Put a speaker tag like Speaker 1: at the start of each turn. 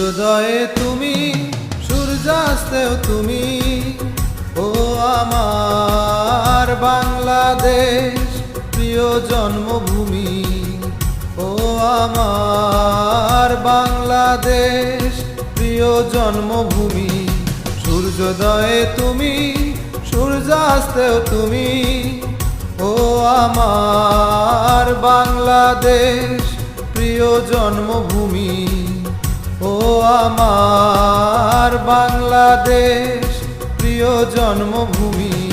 Speaker 1: সূর্যোদয়ে তুমি, সূর্যাস্তেও তুমি, ও আমার বাংলাদেশ প্রিয় জন্মভূমি। ও আমার বাংলাদেশ প্রিয় জন্মভূমি। সূর্যোদয়ে তুমি, সূর্যাস্তেও তুমি, ও আমার বাংলাদেশ প্রিয় জন্মভূমি। ও আমার বাংলাদেশ প্রিয় জন্মভূমি।